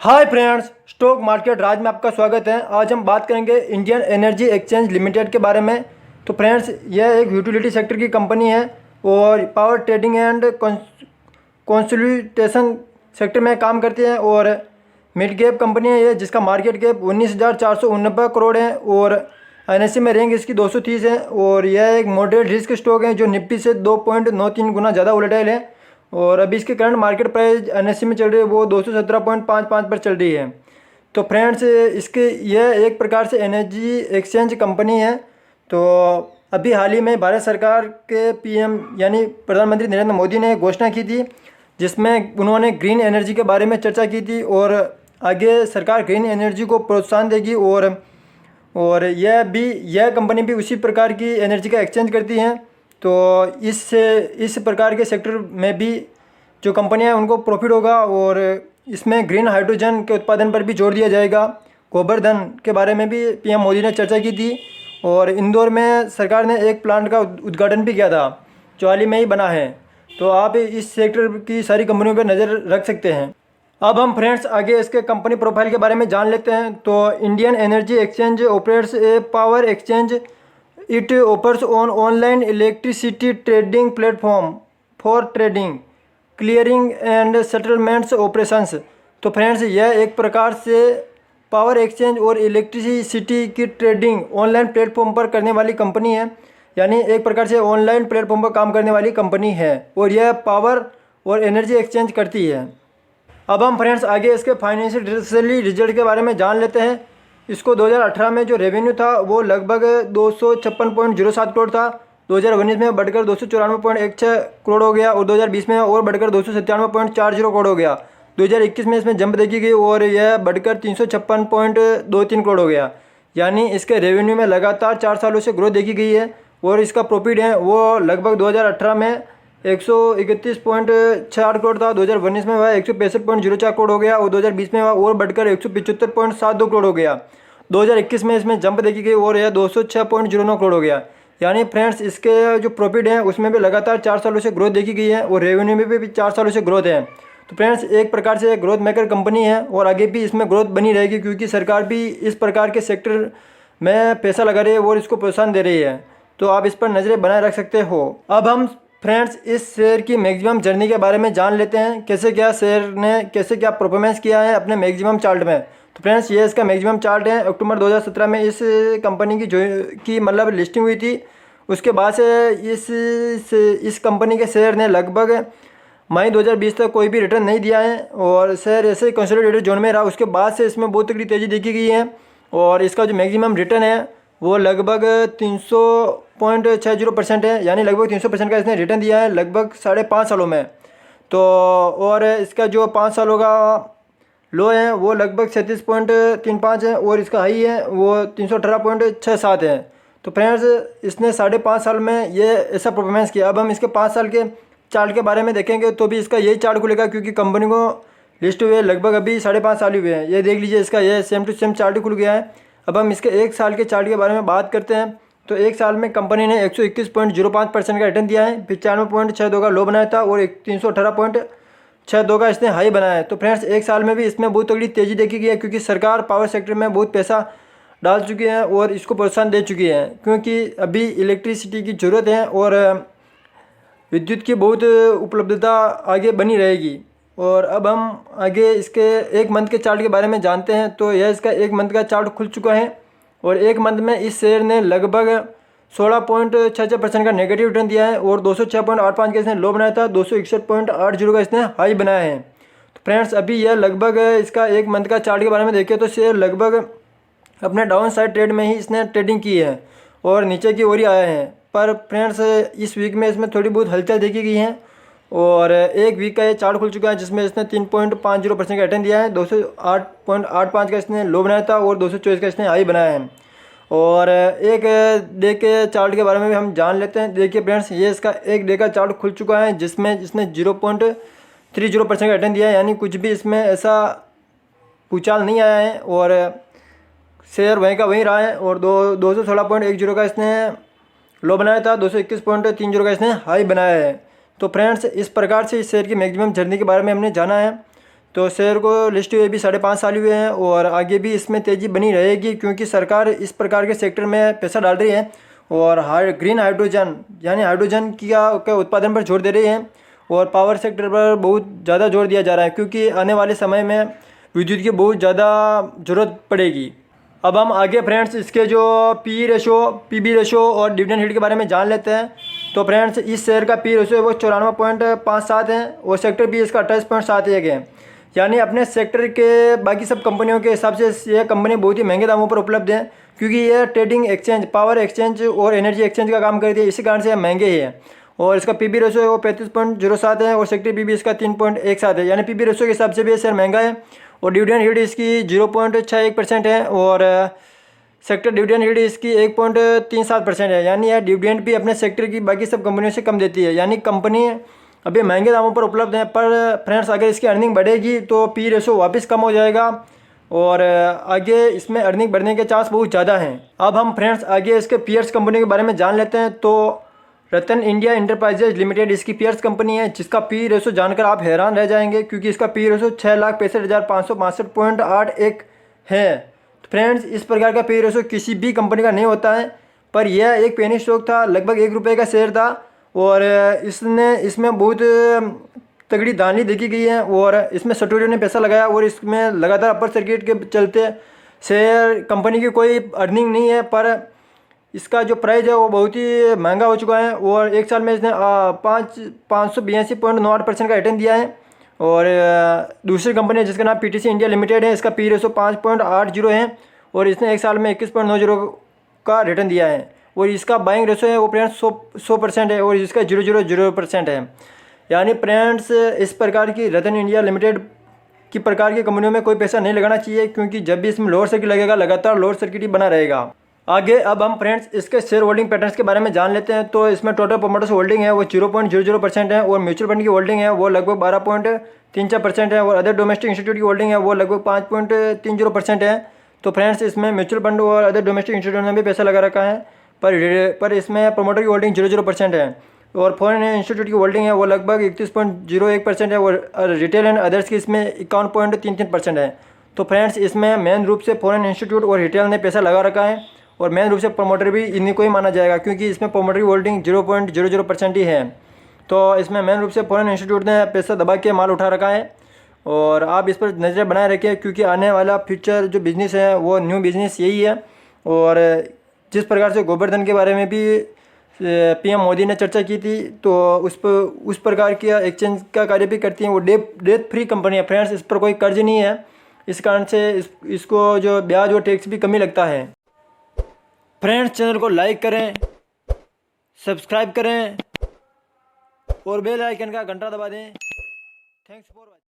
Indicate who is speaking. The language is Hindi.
Speaker 1: हाय फ्रेंड्स, स्टॉक मार्केट राज में आपका स्वागत है। आज हम बात करेंगे इंडियन एनर्जी एक्सचेंज लिमिटेड के बारे में। तो फ्रेंड्स, यह एक यूटिलिटी सेक्टर की कंपनी है और power trading and consolidation sector में काम करती है और मिड कैप कंपनी है ये, जिसका मार्केट कैप 19,489 करोड़ है और एनएससी में रैंक इसकी 230 है और यह एक मॉडरेट रिस्क स्टॉक है जो निफ्टी से 2.93 गुना ज़्यादा वोलेटाइल है और अभी इसके करंट मार्केट प्राइस एनएससी में चल रही है वो 217.55 पर चल रही है। तो फ्रेंड्स, इसके यह एक प्रकार से एनर्जी एक्सचेंज कंपनी है। तो अभी हाल ही में भारत सरकार के पीएम यानी प्रधानमंत्री नरेंद्र मोदी ने घोषणा की थी, जिसमें उन्होंने ग्रीन एनर्जी के बारे में चर्चा की थी और आगे सरकार ग्रीन एनर्जी को प्रोत्साहन देगी और यह कंपनी भी उसी प्रकार की एनर्जी का एक्सचेंज करती हैं। तो इस प्रकार के सेक्टर में भी जो कंपनियां हैं उनको प्रॉफिट होगा और इसमें ग्रीन हाइड्रोजन के उत्पादन पर भी जोर दिया जाएगा। गोबर धन के बारे में भी पीएम मोदी ने चर्चा की थी और इंदौर में सरकार ने एक प्लांट का उद्घाटन भी किया था जो हाल ही में ही बना है। तो आप इस सेक्टर की सारी कंपनियों पर नज़र रख सकते हैं। अब हम फ्रेंड्स आगे इसके कंपनी प्रोफाइल के बारे में जान लेते हैं। तो Indian energy exchange operates A power exchange. It offers on online electricity trading platform for trading, clearing and settlements operations. तो फ्रेंड्स, यह एक प्रकार से पावर एक्सचेंज और इलेक्ट्रिसिटी की ट्रेडिंग ऑनलाइन प्लेटफॉर्म पर करने वाली कंपनी है, यानी एक प्रकार से ऑनलाइन प्लेटफॉर्म पर काम करने वाली कंपनी है और यह पावर और एनर्जी एक्सचेंज करती है। अब हम फ्रेंड्स आगे इसके फाइनेंशियल रिजल्ट के बारे में जान लेते हैं। इसको 2018 में जो रेवेन्यू था वो लगभग 256.07 करोड़ था। 2019 में बढ़कर 294.16 करोड़ हो गया और 2020 में और बढ़कर 297.40 करोड़ हो गया। 2021 में इसमें जंप देखी गई और यह बढ़कर 356.23 करोड़ हो गया। यानी इसके रेवेन्यू में लगातार 4 सालों से ग्रोथ देखी गई है और इसका प्रॉफिट है वो लगभग 2018 में 131.68 करोड़ था। 2019 में वह 165.04 करोड़ हो गया और 2020 में वह और बढ़कर 175.72 करोड़ हो गया। 2021 में इसमें जंप देखी गई और यह 206.09 करोड़ हो गया। यानी फ्रेंड्स, इसके जो प्रॉफिट है उसमें भी लगातार 4 सालों से ग्रोथ देखी गई है और रेवेन्यू में भी 4 सालों से ग्रोथ है। तो फ्रेंड्स, एक प्रकार से ग्रोथ मेकर कंपनी है और आगे भी इसमें ग्रोथ बनी रहेगी क्योंकि सरकार भी इस प्रकार के सेक्टर में पैसा लगा रही है और इसको प्रोत्साहन दे रही है। तो आप इस पर नज़रें बनाए रख सकते हो। अब हम फ्रेंड्स इस शेयर की मैक्सिमम जर्नी के बारे में जान लेते हैं, कैसे क्या परफॉर्मेंस किया है अपने मैक्सिमम चार्ट में। तो फ्रेंड्स, ये इसका मैक्सिमम चार्ट है। अक्टूबर 2017 में इस कंपनी की मतलब लिस्टिंग हुई थी। उसके बाद से इस कंपनी के शेयर ने लगभग मई 2020 तक कोई भी रिटर्न नहीं दिया है और शेयर ऐसे ही कंसोलिडेटेड जोन में रहा। उसके बाद से इसमें बहुत तगड़ी तेज़ी देखी गई है और इसका जो मैक्सिमम रिटर्न है वो लगभग 300.60% है, यानी लगभग 300% का इसने रिटर्न दिया है लगभग 5.5 सालों में। तो और इसका जो 5 सालों का लो है वो लगभग 37.35 है और इसका हाई है वो 318.67 है। तो फ्रेंड्स, इसने 5.5 साल में ये ऐसा परफॉर्मेंस किया। अब हम इसके 5 साल के चार्ट के बारे में देखेंगे तो भी इसका यही चार्ट खुलेगा क्योंकि कंपनी को लिस्ट हुए लगभग अभी 5.5 साल ही हुए हैं। ये देख लीजिए, इसका ये सेम टू सेम चार्ट ही खुल गया है। अब हम इसके 1 साल के चार्ट के बारे में बात करते हैं। तो 1 साल में कंपनी ने 121.05% का रिटर्न दिया है, 95.62 का लो बनाया था और 318.62 का इसने हाई बनाया है। तो फ्रेंड्स, 1 साल में भी इसमें बहुत तगड़ी तेज़ी देखी गई है क्योंकि सरकार पावर सेक्टर में बहुत पैसा डाल चुकी है और इसको प्रोत्साहन दे चुकी है क्योंकि अभी इलेक्ट्रिसिटी की ज़रूरत है और विद्युत की बहुत उपलब्धता आगे बनी रहेगी। और अब हम आगे इसके 1 मंथ के चार्ट के बारे में जानते हैं। तो यह इसका 1 मंथ का चार्ट खुल चुका है और 1 मंथ में इस शेयर ने लगभग 16.66% का नेगेटिव रिटर्न दिया है और 206.85 का इसने लो बनाया था, 261.80 का इसने हाई बनाया है। तो फ्रेंड्स, अभी यह लगभग इसका 1 मंथ का चार्ट के बारे में देखें तो शेयर लगभग अपने डाउन साइड ट्रेड में ही इसने ट्रेडिंग की है और नीचे की ओर ही आया है। पर फ्रेंड्स, इस वीक में इसमें थोड़ी बहुत हलचल देखी गई है और 1 वीक का ये चार्ट खुल चुका है जिसमें इसने 3.50% का रिटर्न दिया है, 208.85 का इसने लो बनाया था और 224 का इसने हाई बनाया है। और 1 डे के चार्ट के बारे में भी हम जान लेते हैं। देखिए फ्रेंड्स, ये इसका 1 डे का चार्ट खुल चुका है जिसमें इसने 0.30% का रिटर्न दिया है, यानी कुछ भी इसमें ऐसा भूचाल नहीं आया है और शेयर वहीं का वहीं रहा है और 216.10 का इसने लो बनाया था, 221.30 का इसने हाई बनाया है। तो फ्रेंड्स, इस प्रकार से इस शेयर की मैक्सिमम जर्नी के बारे में हमने जाना है। तो शेयर को लिस्ट हुए भी 5.5 साल हुए हैं और आगे भी इसमें तेज़ी बनी रहेगी, क्योंकि सरकार इस प्रकार के सेक्टर में पैसा डाल रही है और ग्रीन हाइड्रोजन यानी हाइड्रोजन के उत्पादन पर जोर दे रही है और पावर सेक्टर पर बहुत ज़्यादा जोर दिया जा रहा है, क्योंकि आने वाले समय में विद्युत की बहुत ज़्यादा ज़रूरत पड़ेगी। अब हम आगे फ्रेंड्स इसके जो पीबी रेशो और डिविडेंड हील्ड के बारे में जान लेते हैं। तो फ्रेंड्स इस शेयर का पी रेशो है वो 94.57 है और सेक्टर बी इसका 28.71 है। यानी अपने सेक्टर के बाकी सब कंपनियों के हिसाब से यह कंपनी बहुत ही महंगे दामों पर उपलब्ध है, क्योंकि यह ट्रेडिंग एक्सचेंज, पावर एक्सचेंज और एनर्जी एक्सचेंज का काम करती है, इसी कारण से यह महंगे ही है। और इसका पीबी रेशो है वो 35.07 है और सेक्टर बी इसका 3.17 है। यानी पीबी रेशो के हिसाब से भी ये शेयर महंगा है। और डिविडेंड यील्ड इसकी 0.61% है और सेक्टर डिविडेंड यील्ड इसकी 1.37% है। यानी यह डिविडेंड भी अपने सेक्टर की बाकी सब कंपनियों से कम देती है। यानी कंपनी अभी महंगे दामों पर उपलब्ध है, पर फ्रेंड्स अगर इसकी अर्निंग बढ़ेगी तो पी रेशो वापस कम हो जाएगा और आगे इसमें अर्निंग बढ़ने के चांस बहुत ज़्यादा हैं। अब हम फ्रेंड्स आगे इसके पीयर्स कंपनी के बारे में जान लेते हैं। तो रतन इंडिया एंटरप्राइजेज लिमिटेड इसकी पीयर्स कंपनी है, जिसका पी रेशो जानकर आप हैरान रह जाएंगे, क्योंकि इसका पी रेशो 6,65,562.81 है। तो फ्रेंड्स इस प्रकार का पी रेशो किसी भी कंपनी का नहीं होता है, पर यह एक पेनी स्टॉक था, लगभग ₹1 का शेयर था और इसमें बहुत तगड़ी धांधली देखी गई है और इसमें स्टूडियो ने पैसा लगाया और इसमें लगातार अपर सर्किट के चलते शेयर कंपनी की कोई अर्निंग नहीं है, पर इसका जो प्राइस है वो बहुत ही महंगा हो चुका है और एक साल में इसने 582.98% का रिटर्न दिया है। और दूसरी कंपनी है जिसका नाम पीटीसी इंडिया लिमिटेड है, इसका पी रेशो 5.80 है और इसने एक साल में 21.90 का रिटर्न दिया है और इसका बाइंग रेशो है वो फ्रेंड्स 100% है और इसका 0.00% है। यानी फ्रेंड्स इस प्रकार की रतन इंडिया लिमिटेड की प्रकार की कंपनियों में कोई पैसा नहीं लगाना चाहिए, क्योंकि जब भी इसमें लोअर सर्किट लगेगा लगातार लोअर सर्किट ही बना रहेगा। आगे अब हम फ्रेंड्स इसके शेयर होल्डिंग पैटर्न्स के बारे में जान लेते हैं। तो इसमें टोटल प्रोमोटर्स होल्डिंग है वो 0.00% है और म्यूचुअल फंड की होल्डिंग है वो लगभग 12.34% है और अदर डोमेस्टिक इंस्टीट्यूट की होल्डिंग है वो लगभग 5.30% है। तो फ्रेंड्स इसमें म्यूचुअल फंड और अदर डोमेस्टिक इंस्टीट्यूट ने भी पैसा लगा रखा है, पर इसमें प्रोमोटर की होल्डिंग 0% है और फॉरेन इंस्टीट्यूट की होल्डिंग है वो लगभग 31.01% है और रिटेल एंड अदर्स की इसमें 51.33% है। तो फ्रेंड्स इसमें मेन रूप से फॉरेन इंस्टीट्यूट और रिटेल ने पैसा लगा रखा है और मेन रूप से प्रोमोटर भी इन्हीं को ही माना जाएगा, क्योंकि इसमें प्रोमोटर की होल्डिंग 0.00% ही है। तो इसमें मेन रूप से फॉरेन इंस्टीट्यूट ने पैसा दबा के माल उठा रखा है और आप इस पर नज़र बनाए रखिए, क्योंकि आने वाला फ्यूचर जो बिज़नेस है वो न्यू बिज़नेस यही है। और जिस प्रकार से गोवर्धन के बारे में भी पीएम मोदी ने चर्चा की थी, तो उस प्रकार की एक्सचेंज का कार्य भी करती हैं। वो डेट फ्री कंपनी है फ्रेंड्स, इस पर कोई कर्ज नहीं है, इस कारण से इसको जो ब्याज और टैक्स भी कम ही लगता है। फ्रेंड्स चैनल को लाइक करें, सब्सक्राइब करें और बेल आइकन का घंटा दबा दें। Thanks for watching.